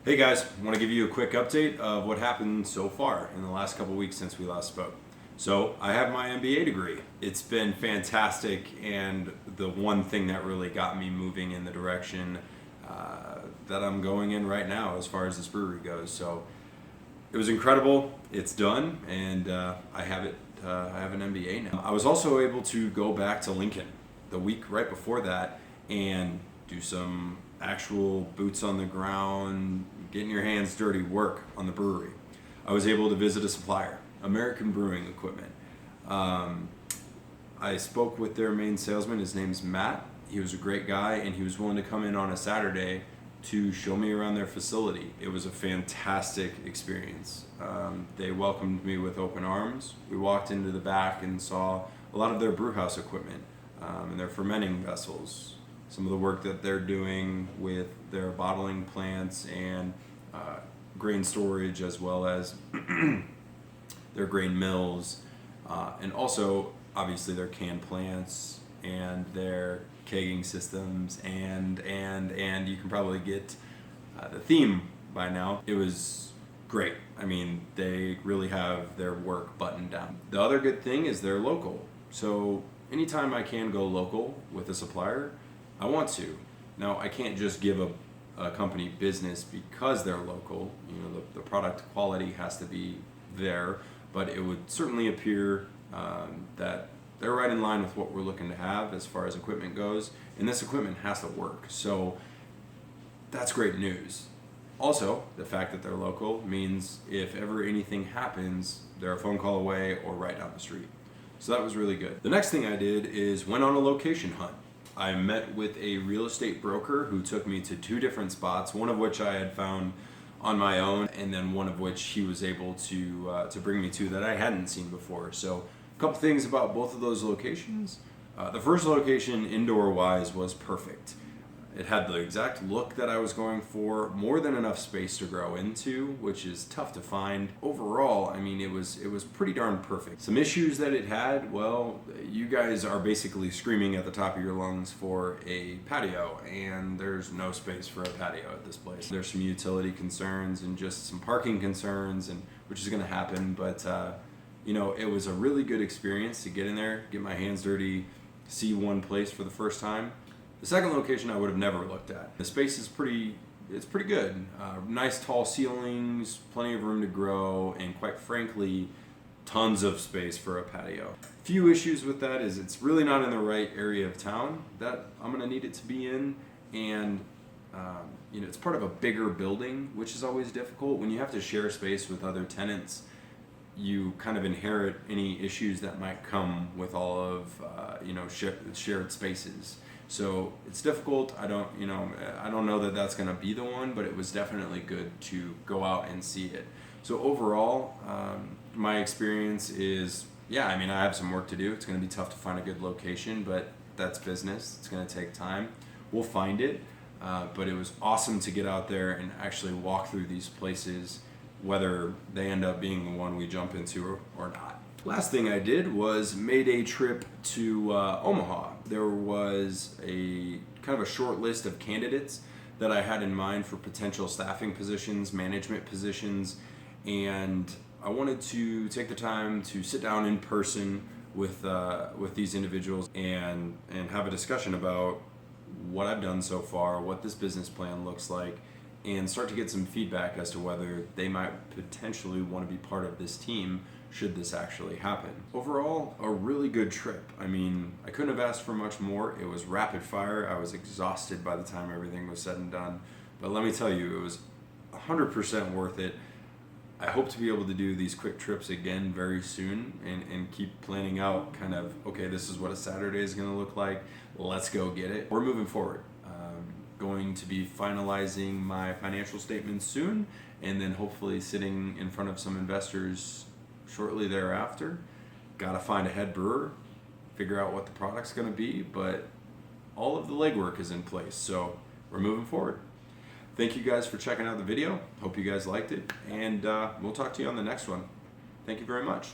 Hey guys, I want to give you a quick update of what happened so far in the last couple weeks since we last spoke. So I have my MBA degree. It's been fantastic, and the one thing that really got me moving in the direction that I'm going in right now as far as this brewery goes. So it was incredible. It's done, and I have it. I have an MBA now. I was also able to go back to Lincoln the week right before that and do some actual boots on the ground, getting your hands dirty work on the brewery. I was able to visit a supplier, American Brewing Equipment. I spoke with their main salesman. His name's Matt. He was a great guy, and he was willing to come in on a Saturday to show me around their facility. It was a fantastic experience. They welcomed me with open arms. We walked into the back and saw a lot of their brew house equipment and their fermenting vessels, some of the work that they're doing with their bottling plants and grain storage, as well as their grain mills, and also obviously their can plants and their kegging systems, and you can probably get the theme by now. It was great. I mean, they really have their work buttoned down. The other good thing is they're local. So anytime I can go local with a supplier, I want to. Now, I can't just give a company business because they're local. You know, the product quality has to be there, but it would certainly appear that they're right in line with what we're looking to have as far as equipment goes, and this equipment has to work. So that's great news. Also, the fact that they're local means if ever anything happens, they're a phone call away or right down the street. So that was really good. The next thing I did is went on a location hunt. I met with a real estate broker who took me to two different spots, one of which I had found on my own, and then one of which he was able to bring me to that I hadn't seen before. So a couple things about both of those locations. The first location, indoor-wise, was perfect. It had the exact look that I was going for, more than enough space to grow into, which is tough to find. Overall, I mean, it was pretty darn perfect. Some issues that it had, well, you guys are basically screaming at the top of your lungs for a patio, and there's no space for a patio at this place. There's some utility concerns and just some parking concerns, and which is going to happen, but you know, it was a really good experience to get in there, get my hands dirty, see one place for the first time. The second location I would have never looked at. The space is pretty good. Nice tall ceilings, plenty of room to grow, and quite frankly, tons of space for a patio. Few issues with that is it's really not in the right area of town that I'm gonna need it to be in, and you know, it's part of a bigger building, which is always difficult. When you have to share space with other tenants, you kind of inherit any issues that might come with all of you know, shared spaces. So it's difficult. I don't know that that's going to be the one, but it was definitely good to go out and see it. So overall, my experience is, yeah, I mean, I have some work to do. It's going to be tough to find a good location, but that's business. It's going to take time. We'll find it. But it was awesome to get out there and actually walk through these places, whether they end up being the one we jump into or not. Last thing I did was made a trip to Omaha. There was a kind of a short list of candidates that I had in mind for potential staffing positions, management positions, and I wanted to take the time to sit down in person with these individuals and have a discussion about what I've done so far, what this business plan looks like, and start to get some feedback as to whether they might potentially want to be part of this team should this actually happen. Overall, a really good trip. I mean, I couldn't have asked for much more. It was rapid fire. I was exhausted by the time everything was said and done. But let me tell you, it was 100% worth it. I hope to be able to do these quick trips again very soon and keep planning out kind of, okay, this is what a Saturday is going to look like. Let's go get it. We're moving forward. Going to be finalizing my financial statements soon, and then hopefully sitting in front of some investors shortly thereafter. Got to find a head brewer, figure out what the product's going to be, but all of the legwork is in place, so we're moving forward. Thank you guys for checking out the video. Hope you guys liked it, and we'll talk to you on the next one. Thank you very much.